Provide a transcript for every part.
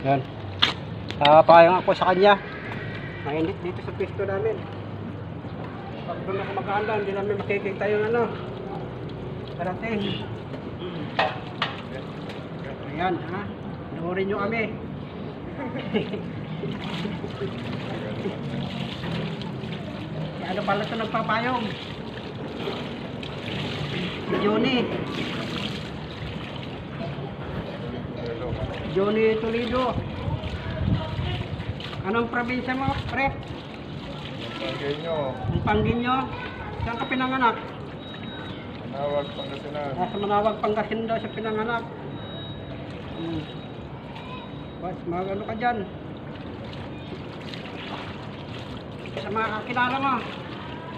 Yan. Payang ako sa kanya. Mainit dito sa pwesto namin. Pag doon ako maghahanda, hindi namin makikita yung ano. Parating. Ayan, ha? Nuhurin nyo kami. Ano pala ito nagpapayong? Johnny. Johnny Toledo. Anong probinsya mo, pre? Panggenyo. Ang Pangginyo. Saan ka pinanganak? Manawag, Pangasinan. Sa Manawag, Pangasinan daw siya pinanganak. Bas, ano ka dyan? Sa mga kakilala mo,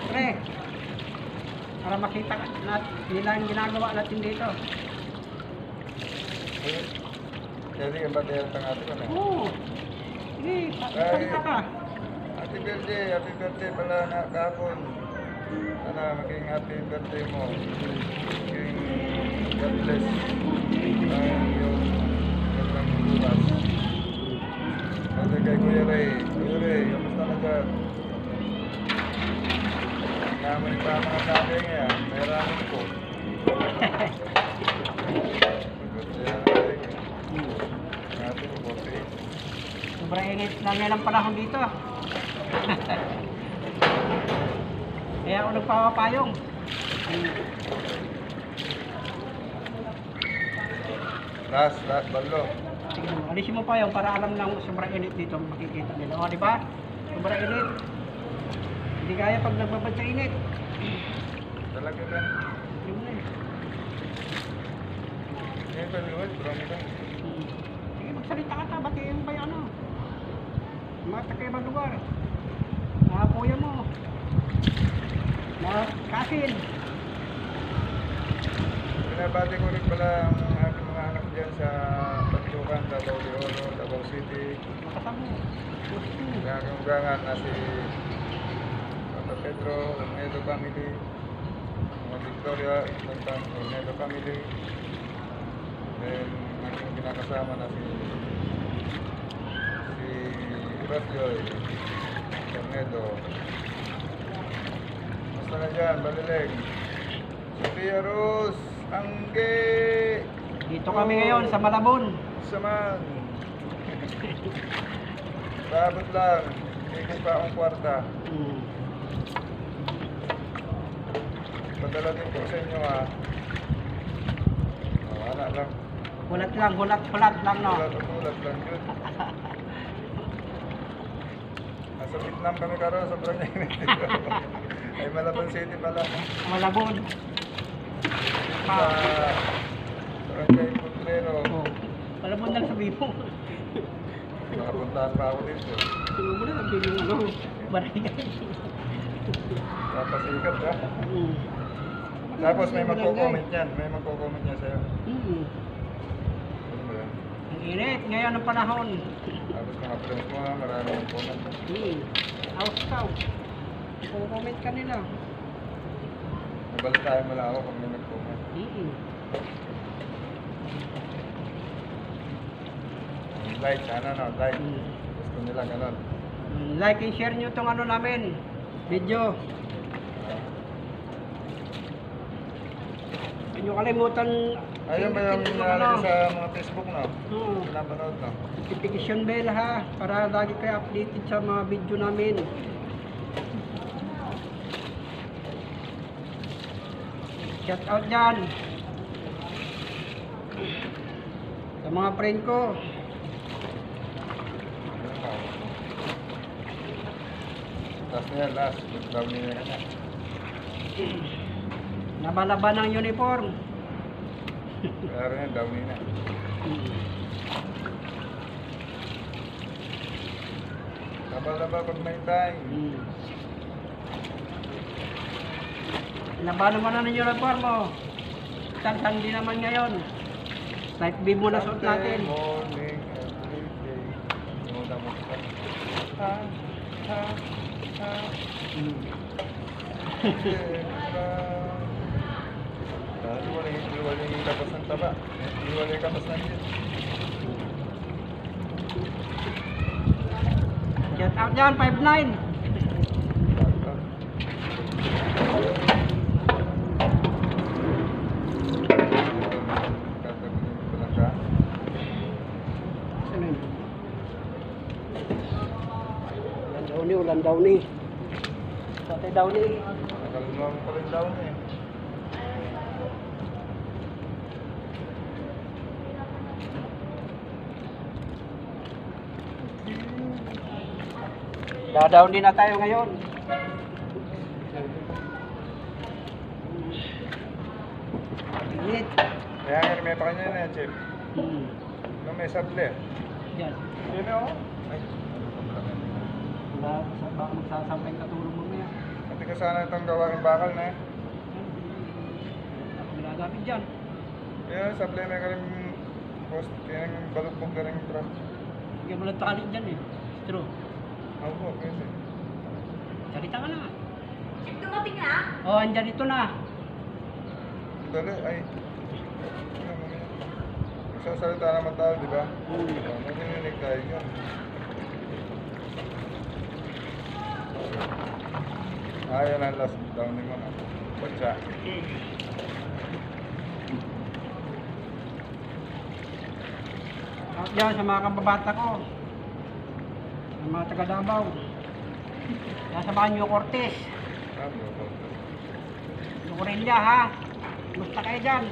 pre, para makita nila ang ginagawa natin dito. Jadi, yung batayang tangati ko na. Oo. Sige, salita ka. Happy birthday pala na kahapon. Sana maging happy birthday mo. Maging God bless. Ang iyong magandang bukas. Kasi kay Kuya Ray. Kuya Ray, kamusta na dyan? Naman pa mga sabi nga, may ramen ko. Sobrang init na ngayon ang panahon dito. Kaya ako nagpapapayong. Last, balo. Sige, alisin mo pa yung para alam lang sobrang init dito makikita nila. O, di ba? Sobrang init. Hindi kaya pag nagbabad sa init. Talaga ka? Yun na eh. Ngayon pa liwat, marami ka. Sige, magsalita ka ta. Batiin ba yung ano? Mga taga-ibang lugar. Mga kuya mo. Mga kasin. Pinabati ko rin pala ang aking mga anak dyan sa Pagtukan, Davao de Oro, Davao City. Makasama. Naganggangan na si Papa Pedro, Ornedo family, mga Victoria, Tantan, Ornedo family. Then, aking pinakasama na si Rajoy, Ornedo. Basta na dyan, Balileg. Sophia Rose, Angge. Dito kami ngayon sa Malabon. Saman. Babot lang. Ikot pa akong kwarta. Padala din ko sa inyo ha. Wala lang. Hulat lang, hulat lang no. Ulat lang yun. Nasa Vietnam kami karoon, sobrang init dito. Ay Malabon City pala. Malabon. Sa Barangay Putrero. Oh. Malabon lang sabihin mo. Nakapuntahan pa ako dito. Tingnan mo na sabihin yung ano, barangay. Napasikat ha. Tapos may magko-comment yan. May magko-comment yan sa'yo. Ano ba yan? Ang init, ngayon ang panahon. Tapos mga friends mo ha, maraming comment. Out. Comment ka nila. Nabalitayan mo lang ako pag may nag-comment. Like, sana no, like. Gusto nila ganun. Like and share nyo itong ano namin, video. Huwag nyo kalimutan. Ayun ba yung nilalagay sa mga Facebook no? Oo. Pinapanood no? Notification bell ha, para lagi kayo updated sa mga video namin. Shout out dyan sa mga friend ko. Last na yan, last. Down niya na. Nabalaban ng uniform. Kaya rin yan, down niya na. Laba-laba pag may time. Labanan mo na ng uniform mo. Sandi naman ngayon. Light beam mo na suot natin. Morning, every day. Muna mo ka. Ha, ha, ha. Iwalay yung kapas ng taba. Iwalay yung kapas ng yun. Out dyan, 5'9". Saan yun? Ulan daw ni. Tatay daw ni. Nakalunong pa rin daw eh. Dadaon din na tayo ngayon. Init. Kaya nga may pa kanya na yan, Chip. Hmm. Nung may sable. Yan. Yun o. Ay. Wala, baka magsasampay katulong mo niya. Pati ko sana itong gawain bakal na eh. Ako ginagamit dyan. Kaya sable may ka rin post. Kaya yung balugbog ka rin bra. Hindi mo lang takalit dyan eh. True. Ako po, pwede. Salita ka na. Dumating na? Oh, andyan ito na. Dali, ay. Ano mo yan? Magsasalita naman tayo, di ba? Naninig tayo yun. Yan ang last downing mo na. Batsa. Out dyan sa mga kababata ko. Sa mga taga Davao. Nasa Banyo Cortez. Ah, bro. Yung Aurelia ha. Gusto kayo dyan.